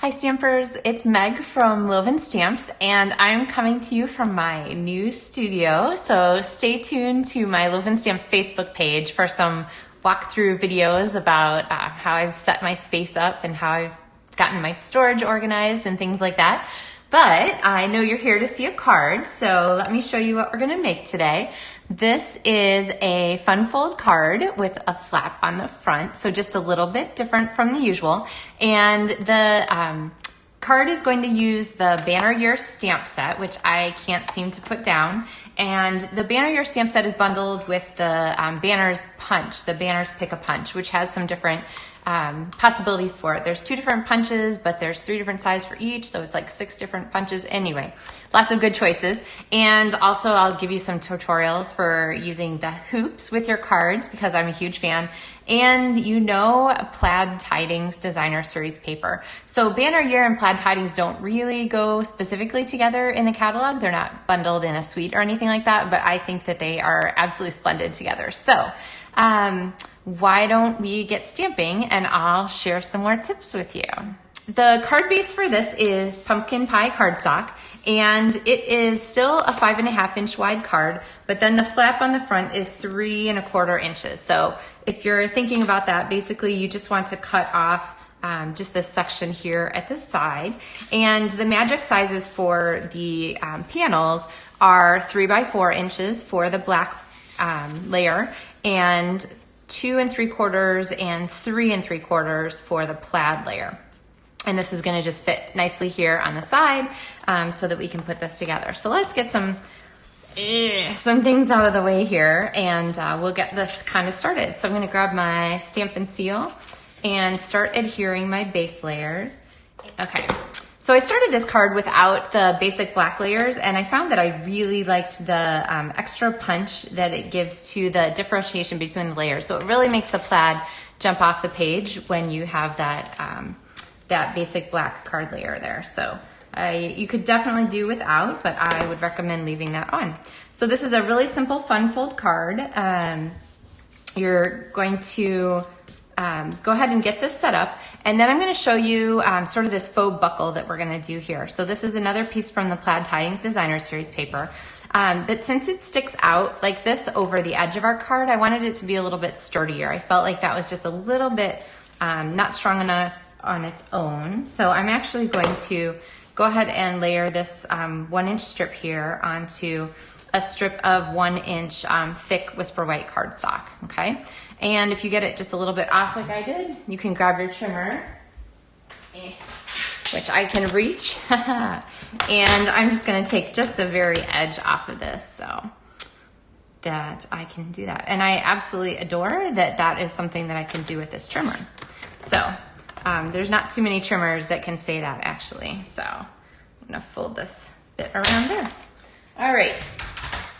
Hi Stampers, it's Meg from LovenStamps and I'm coming to you from my new studio. So stay tuned to my LovenStamps Facebook page for some walkthrough videos about how I've set my space up and how I've gotten my storage organized and things like that. But I know you're here to see a card, so let me show you what we're gonna make today. This is a fun fold card with a flap on the front, so just a little bit different from the usual. And the card is going to use the Banner Year stamp set, which I can't seem to put down. And the Banner Year stamp set is bundled with the Banners Punch, the Banners Pick a Punch, which has some different possibilities for it. There's 2 different punches, but there's 3 different sizes for each, so it's like 6 different punches. Anyway, lots of good choices. And also I'll give you some tutorials for using the hoops with your cards because I'm a huge fan. And you know Plaid Tidings Designer Series paper. So Banner Year and Plaid Tidings don't really go specifically together in the catalog. They're not bundled in a suite or anything like that, but I think that they are absolutely splendid together. So why don't we get stamping and I'll share some more tips with you. The card base for this is pumpkin pie cardstock, and it is still a 5.5 inch wide card, but then the flap on the front is 3 1/4 inches. So if you're thinking about that, basically you just want to cut off just this section here at the side. And the magic sizes for the panels are 3 by 4 inches for the black layer, and 2 3/4 and 3 3/4 for the plaid layer. And this is going to just fit nicely here on the side so that we can put this together. So let's get some things out of the way here and we'll get this kind of started. So I'm going to grab my Stampin' Seal and start adhering my base layers. Okay. So I started this card without the basic black layers, and I found that I really liked the extra punch that it gives to the differentiation between the layers. So it really makes the plaid jump off the page when you have that, that basic black card layer there. So you could definitely do without, but I would recommend leaving that on. So this is a really simple fun fold card. You're going to go ahead and get this set up, and then I'm going to show you sort of this faux buckle that we're going to do here. So this is another piece from the Plaid Tidings Designer Series paper, but since it sticks out like this over the edge of our card, I wanted it to be a little bit sturdier. I felt like that was just a little bit not strong enough on its own. So I'm actually going to go ahead and layer this 1 inch strip here onto a strip of 1 inch thick Whisper White cardstock, okay? And if you get it just a little bit off like I did, you can grab your trimmer, which I can reach, and I'm just gonna take just the very edge off of this so that I can do that. And I absolutely adore that that is something that I can do with this trimmer. So there's not too many trimmers that can say that actually. So I'm gonna fold this bit around there. All right,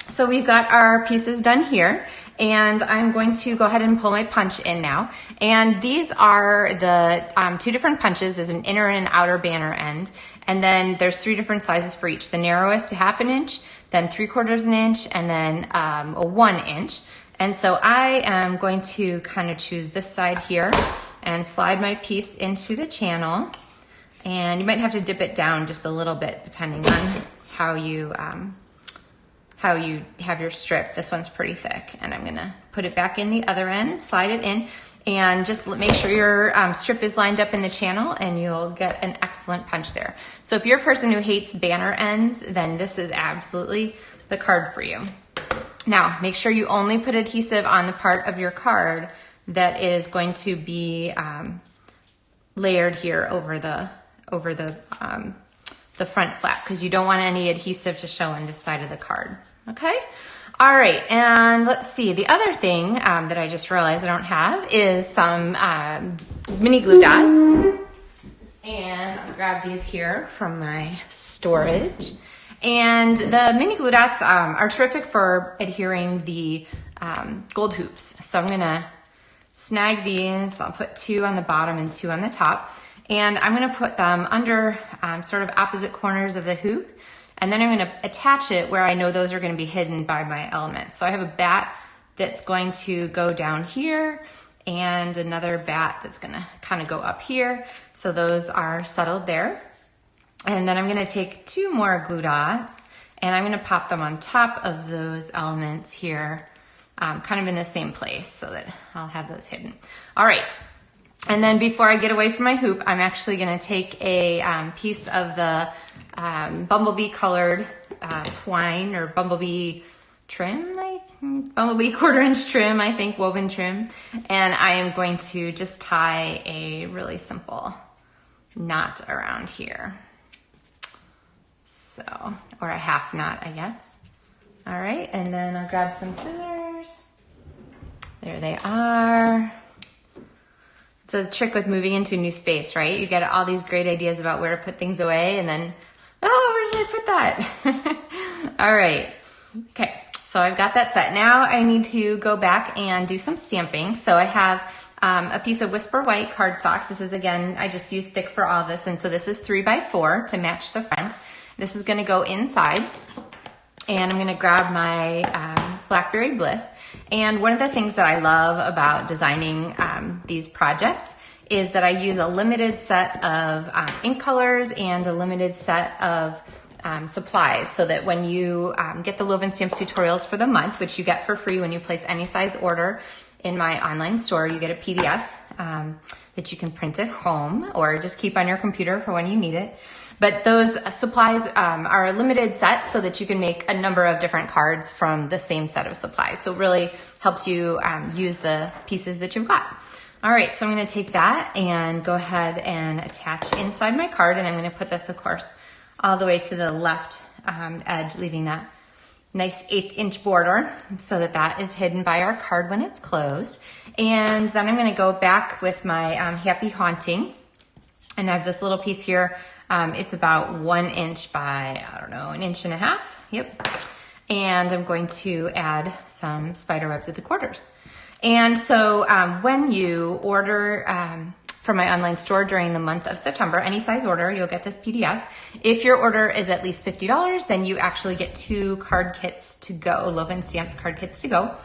so we've got our pieces done here, and I'm going to go ahead and pull my punch in now. And these are the 2 different punches. There's an inner and an outer banner end, and then there's 3 different sizes for each. The narrowest, 1/2 inch, then 3/4 inch, and then a 1 inch. And so I am going to kind of choose this side here and slide my piece into the channel. And you might have to dip it down just a little bit depending on how you have your strip. This one's pretty thick, and I'm gonna put it back in the other end, slide it in, and just make sure your strip is lined up in the channel, and you'll get an excellent punch there. So if you're a person who hates banner ends, then this is absolutely the card for you. Now, make sure you only put adhesive on the part of your card that is going to be layered here over the front flap, because you don't want any adhesive to show on this side of the card. Okay? All right, and let's see. The other thing that I just realized I don't have is some mini glue dots. And I'll grab these here from my storage. And the mini glue dots are terrific for adhering the gold hoops. So I'm gonna snag these. I'll put 2 on the bottom and 2 on the top. And I'm gonna put them under sort of opposite corners of the hoop. And then I'm gonna attach it where I know those are gonna be hidden by my elements. So I have a bat that's going to go down here, and another bat that's gonna kind of go up here. So those are settled there. And then I'm gonna take 2 more glue dots and I'm gonna pop them on top of those elements here, kind of in the same place so that I'll have those hidden. All right, and then before I get away from my hoop, I'm actually gonna take a piece of the bumblebee colored twine or bumblebee trim, bumblebee 1/4 inch trim, I think, woven trim. And I am going to just tie a really simple knot around here. So, or a half knot, I guess. All right, and then I'll grab some scissors. There they are. It's a trick with moving into a new space, right? You get all these great ideas about where to put things away and then, oh, where did I put that? All right, okay. So I've got that set. Now I need to go back and do some stamping. So I have a piece of Whisper White cardstock. This is, again, I just use thick for all this. And so this is 3x4 to match the front. This is gonna go inside. And I'm gonna grab my Blackberry Bliss. And one of the things that I love about designing these projects is that I use a limited set of ink colors and a limited set of supplies, so that when you get the LovenStamps tutorials for the month, which you get for free when you place any size order in my online store, you get a PDF that you can print at home or just keep on your computer for when you need it. But those supplies are a limited set so that you can make a number of different cards from the same set of supplies. So it really helps you use the pieces that you've got. All right, so I'm gonna take that and go ahead and attach inside my card, and I'm gonna put this, of course, all the way to the left edge, leaving that nice 1/8 inch border so that that is hidden by our card when it's closed. And then I'm gonna go back with my Happy Haunting, and I have this little piece here. It's about 1 inch by, I don't know, 1.5 inches. Yep. And I'm going to add some spider webs at the corners. And so when you order from my online store during the month of September, any size order, you'll get this PDF. If your order is at least $50, then you actually get 2 card kits to go, LovenStamps card kits to go.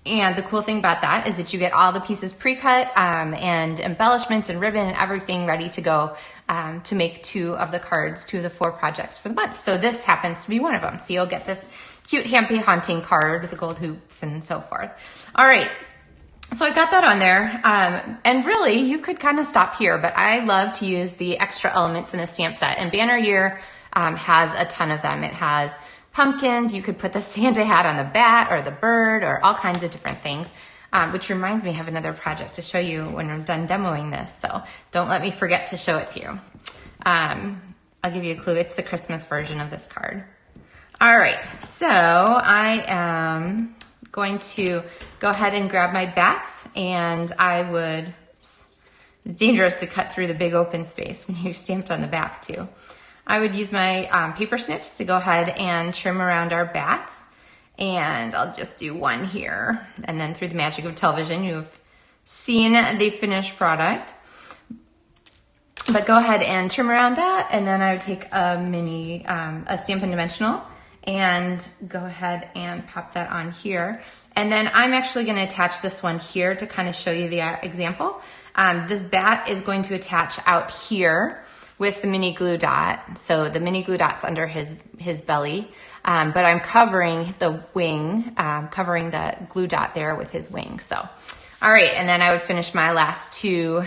And the cool thing about that is that you get all the pieces pre-cut and embellishments and ribbon and everything ready to go to make 2 of the cards, 2 of the 4 projects for the month. So this happens to be one of them. So you'll get this cute Happy Haunting card with the gold hoops and so forth. All right. So I got that on there, and really you could kind of stop here, but I love to use the extra elements in the stamp set, and Banner Year has a ton of them. It has pumpkins, you could put the Santa hat on the bat or the bird or all kinds of different things, which reminds me I have another project to show you when I'm done demoing this, so don't let me forget to show it to you. I'll give you a clue, it's the Christmas version of this card. All right, so I am going to go ahead and grab my bats, and I would, it's dangerous to cut through the big open space when you're stamped on the back too. I would use my paper snips to go ahead and trim around our bats, and I'll just do one here, and then through the magic of television you've seen the finished product. But go ahead and trim around that, and then I would take a mini, a Stampin' Dimensional, and go ahead and pop that on here. And then I'm actually gonna attach this one here to kind of show you the example. This bat is going to attach out here with the mini glue dot. So the mini glue dot's under his belly, but I'm covering the wing, covering the glue dot there with his wing. So, all right, and then I would finish my last 2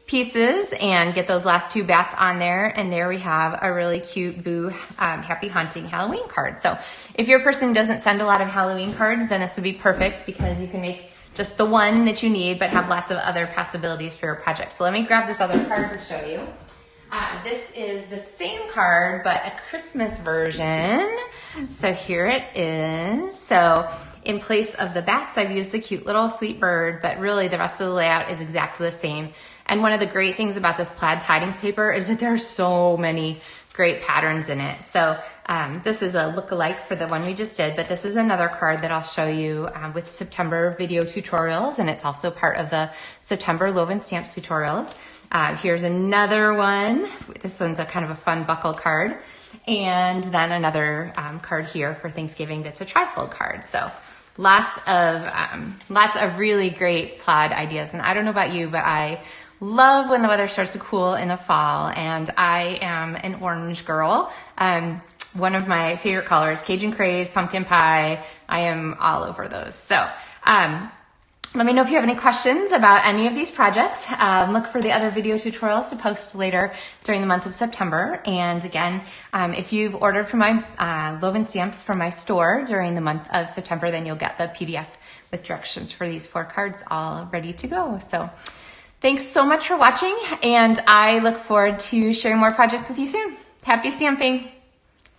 pieces and get those last 2 bats on there, and there we have a really cute Boo Happy Haunting Halloween card. So if your person doesn't send a lot of Halloween cards, then this would be perfect because you can make just the one that you need but have lots of other possibilities for your project. So let me grab this other card to show you. This is the same card but a Christmas version. So here it is. So in place of the bats, I've used the cute little sweet bird, but really the rest of the layout is exactly the same. And one of the great things about this plaid tidings paper is that there are so many great patterns in it. So this is a look-alike for the one we just did, but this is another card that I'll show you with September video tutorials, and it's also part of the September LovenStamps tutorials. Here's another one. This one's a kind of a fun buckle card. And then another card here for Thanksgiving that's a trifold card. So lots of really great plaid ideas. And I don't know about you, but I love when the weather starts to cool in the fall, and I am an orange girl. One of my favorite colors, Cajun Craze, pumpkin pie. I am all over those. So let me know if you have any questions about any of these projects. Look for the other video tutorials to post later during the month of September. And again, if you've ordered from my LovenStamps from my store during the month of September, then you'll get the PDF with directions for these 4 cards all ready to go. So thanks so much for watching, and I look forward to sharing more projects with you soon. Happy stamping!